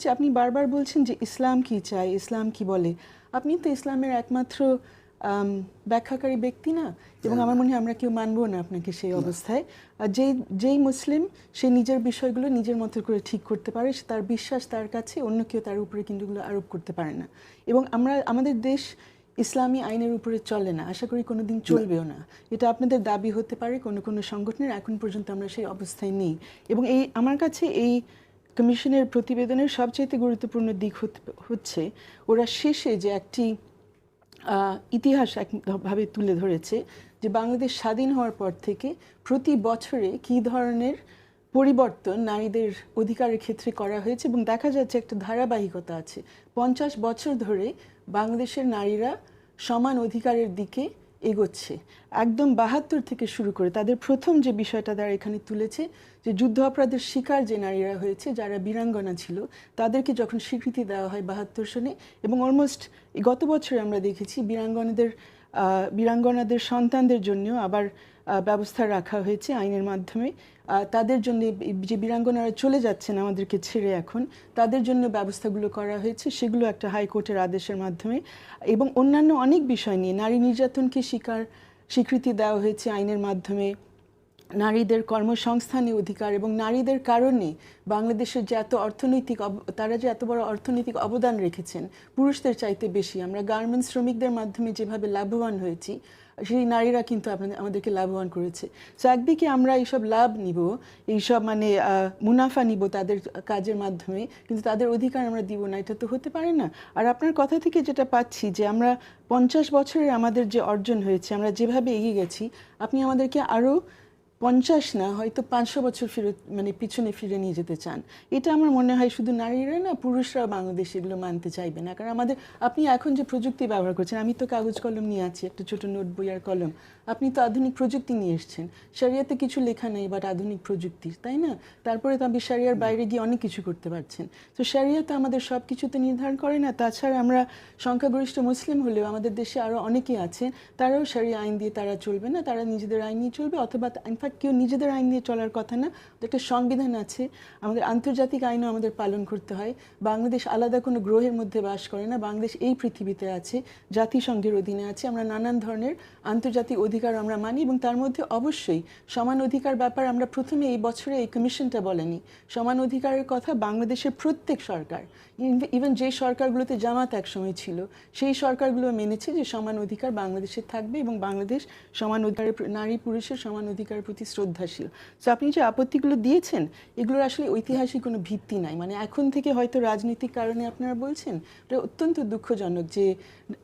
যে আপনি বারবার বলছেন যে ইসলাম কি চায়, ইসলাম কি বলে। আপনি তো ইসলামের একমাত্র ব্যাখ্যাকারী ব্যক্তি না, এবং আমার মনে হয় আমরা কেউ মানবো না আপনাকে সেই অবস্থায়। আর যেই মুসলিম সে নিজের বিষয়গুলো নিজের মতো করে ঠিক করতে পারে, তার বিশ্বাস তার কাছে, অন্য কেউ তার উপরে কিন্তু এগুলো আরোপ করতে পারে না। এবং আমাদের দেশ ইসলামী আইনের উপরে চলে না, আশা করি কোনোদিন চলবেও না। এটা আপনাদের দাবি হতে পারে কোনো কোনো সংগঠনের, এখন পর্যন্ত আমরা সেই অবস্থায় নেই। এবং আমার কাছে এই কমিশনের প্রতিবেদনের সবচেয়ে গুরুত্বপূর্ণ দিক হচ্ছে ওরা শেষে যে একটি ইতিহাস একভাবে তুলে ধরেছে যে বাংলাদেশ স্বাধীন হওয়ার পর থেকে প্রতি বছরে কী ধরনের পরিবর্তন নারীদের অধিকারের ক্ষেত্রে করা হয়েছে, এবং দেখা যাচ্ছে একটা ধারাবাহিকতা আছে। 50 বছর ধরে বাংলাদেশের নারীরা সমান অধিকারের দিকে এগোচ্ছে। একদম 72 থেকে শুরু করে তাদের প্রথম যে বিষয়টা তারা এখানে তুলেছে যে যুদ্ধ অপরাধের শিকার যে নারীরা হয়েছে, যারা বীরাঙ্গনা ছিল, তাদেরকে যখন স্বীকৃতি দেওয়া হয় 72 সনে, এবং অলমোস্ট গত বছরে আমরা দেখেছি বীরাঙ্গনাদের সন্তানদের জন্য আবার ব্যবস্থা রাখা হয়েছে আইনের মাধ্যমে। তাদের জন্য যে বীরাঙ্গনারা চলে যাচ্ছেন আমাদেরকে ছেড়ে, এখন তাদের জন্য ব্যবস্থাগুলো করা হয়েছে, সেগুলো একটা হাইকোর্টের আদেশের মাধ্যমে। এবং অন্যান্য অনেক বিষয় নিয়ে নারী নির্যাতনকে স্বীকৃতি দেওয়া হয়েছে আইনের মাধ্যমে। নারীদের কর্মসংস্থানে অধিকার, এবং নারীদের কারণে বাংলাদেশের যে তারা যে এত বড় অর্থনৈতিক অবদান রেখেছেন পুরুষদের চাইতে বেশি। আমরা গার্মেন্টস শ্রমিকদের মাধ্যমে যেভাবে লাভবান হয়েছি, সেই নারীরা কিন্তু আমাদেরকে লাভবান করেছে। সো একদিকে আমরা এইসব লাভ নিব, এইসব মুনাফা নিব তাদের কাজের মাধ্যমে, কিন্তু তাদের অধিকার আমরা দিব না, এটা তো হতে পারে না। আর আপনার কথা থেকে যেটা পাচ্ছি যে আমরা 50 বছরের আমাদের যে অর্জন হয়েছে, আমরা যেভাবে এগিয়ে গেছি, আপনি আমাদেরকে আরও 50 না হয়তো 500 বছর পিছনে ফিরে নিয়ে যেতে চান। এটা আমার মনে হয় শুধু নারীরা না, পুরুষরাও বাংলাদেশে এগুলো মানতে চাইবে না। কারণ আপনি এখন যে প্রযুক্তি ব্যবহার করছেন, আমি তো কাগজ কলম নিয়ে আছি, একটা ছোট নোট বই আর কলম, আপনি তো আধুনিক প্রযুক্তি নিয়ে এসছেন। শরিয়াতে কিছু লেখা নেই, বাট আধুনিক প্রযুক্তি, তাই না? তারপরে তো আপনি শরিয়ার বাইরে গিয়ে অনেক কিছু করতে পারছেন। তো শরিয়া তো আমাদের সব কিছুতে নির্ধারণ করে না। তাছাড়া আমরা সংখ্যাগরিষ্ঠ মুসলিম হলেও আমাদের দেশে আরও অনেকেই আছেন, তারাও শরিয়া আইন দিয়ে তারা চলবে না, তারা নিজেদের আইন নিয়ে চলবে। অথবা ইনফ্যাক্ট কেউ নিজেদের আইন নিয়ে চলার কথা না, একটা সংবিধান আছে, আমাদের আন্তর্জাতিক আইনও আমাদের পালন করতে হয়। বাংলাদেশ আলাদা কোনো গ্রহের মধ্যে বাস করে না, বাংলাদেশ এই পৃথিবীতে আছে, জাতিসংঘের অধীনে আছে। আমরা নানান ধরনের আন্তর্জাতিক অধিকার আমরা মানি, এবং তার মধ্যে অবশ্যই সমান অধিকার ব্যাপার আমরা প্রথমে এই বছরে এই কমিশনটা বলেনি। সমান অধিকারের কথা বাংলাদেশের প্রত্যেক সরকার, ইভেন যে সরকারগুলোতে জামাত একসময় ছিল, সেই সরকারগুলো মেনেছে যে সমান অধিকার বাংলাদেশে থাকবে, এবং বাংলাদেশ সমান অধিকারের, নারী পুরুষের সমান অধিকারের প্রতি শ্রদ্ধাশীল। সো আপনি যে আপত্তিগুলো দিয়েছেন, এগুলোর আসলে ঐতিহাসিক কোনো ভিত্তি নাই। এখন থেকে হয়তো রাজনৈতিক কারণে আপনারা বলছেন, এটা অত্যন্ত দুঃখজনক যে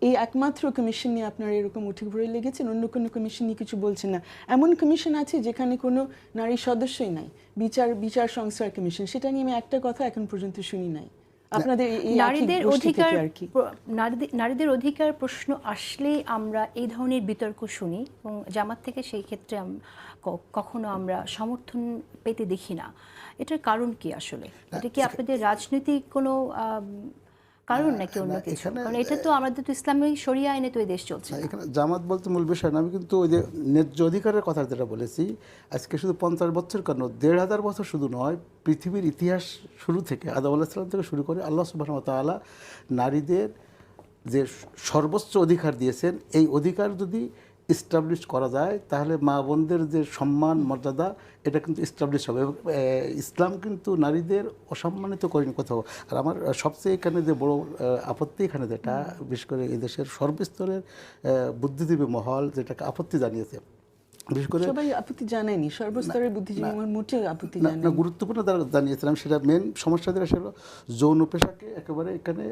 এই একমাত্র কমিশন নিয়ে আপনারা এরকম উঠে ঘুরে লেগেছেন, অন্য কোনো কমিশন নিয়ে কিছু বলছেন না। এমন কমিশন আছে যেখানে কোনো নারী সদস্যই নাই, বিচার সংস্কার কমিশন, সেটা নিয়ে আমি একটা কথা এখন পর্যন্ত শুনি নাই আপনাদের এই নারীদের অধিকার প্রশ্ন আসলেই আমরা এই ধরনের বিতর্ক শুনি, এবং জামাত থেকে সেই ক্ষেত্রে কখনো আমরা সমর্থন পেতে দেখি না। এটার কারণ কি আসলে? এটা কি আপনাদের রাজনৈতিক কোনো কারণ নাকি অন্য কিছু? কারণ এটা তো আমাদের তো ইসলামী শরিয়া আইনে তো এই দেশ চলছে। এখানে জামাত বলতে মূল বিষয় না, আমি কিন্তু ওই যে ন্যায্য অধিকারের কথা যেটা বলেছি, আজকে শুধু 50 বছর কেন, 1500 বছর শুধু নয়, পৃথিবীর ইতিহাস শুরু থেকে আদম আলাইহিস সালাম থেকে শুরু করে আল্লাহ সুবহানাহু ওয়া তাআলা নারীদের যে সর্বোচ্চ অধিকার দিয়েছেন, এই অধিকার যদি ইস্টাবলিশ করা যায় তাহলে মা বোনদের যে সম্মান মর্যাদা, এটা কিন্তু ইস্টাবলিশ হবে। ইসলাম কিন্তু নারীদের অসম্মানিত করেনি কোথাও। আর আমার সবচেয়ে এখানে যে বড় আপত্তি, এখানে যেটা বিশেষ করে এদেশের সর্বস্তরের বুদ্ধিজীবী মহল যেটাকে আপত্তি জানিয়েছে, বিশেষ করে সবাই আপত্তি জানায়নি, সর্বস্তরের বুদ্ধিজীবী মোটেও আপত্তি জানায়নি, গুরুত্বপূর্ণ তারা জানিয়েছিলাম। সেটা মেন সমস্যা যেটা সেটা যৌন পেশাকে একেবারে এখানে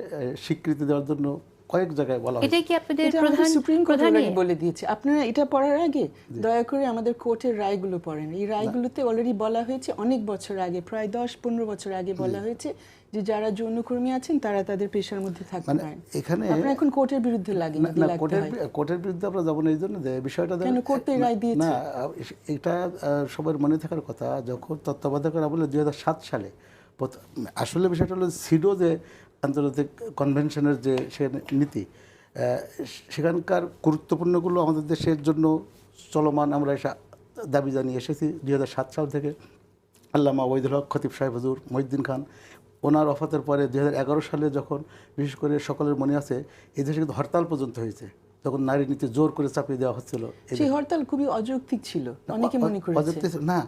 স্বীকৃতি দেওয়ার জন্য কয়েক জায়গায় বলা এটা কি আপনাদের সুপ্রিম কোর্ট অলরেডি বলে দিয়েছে। আপনারা এটা পড়ার আগে দয়া করে আমাদের কোর্টের রায়গুলো পড়েন। এই রায়গুলোতে অলরেডি বলা হয়েছে, অনেক বছর আগে, প্রায় 10-15 বছর আগে বলা হয়েছে যে যারা যৌনকর্মী আছেন তারা তাদের পেশার মধ্যে থাকতে পারেন। এখানে আপনারা এখন কোর্টের বিরুদ্ধে লাগেন না, কোর্টের বিরুদ্ধে আমরা যাবো না এই জন্য যে বিষয়টা কোর্ট তো রায় দিয়েছে না। এটা সবার মনে থাকার কথা, যখন তত্ত্বাবধায়ক আমলে 2007 সালে আসলে বিষয়টা হলো সিডো যে আন্তর্জাতিক কনভেনশনের যে সে নীতি, সেখানকার গুরুত্বপূর্ণগুলো আমাদের দেশের জন্য চলমান, আমরা এসে দাবি জানিয়ে এসেছি 2007 সাল থেকে। আল্লামা ওয়াহিদুল হক খতিব সাহেব হুজুর, মহিউদ্দিন খান, ওনার ওফাতের পরে 2011 সালে যখন বিশেষ করে সকলের মনে আছে এই দেশে কিন্তু হরতাল পর্যন্ত হয়েছে, তখন নারী নীতি জোর করে চাপিয়ে দেওয়া হচ্ছিল। সেই হরতাল খুবই অযৌক্তিক ছিল, অনেকে মনে করেছে। অযৌক্তিক না,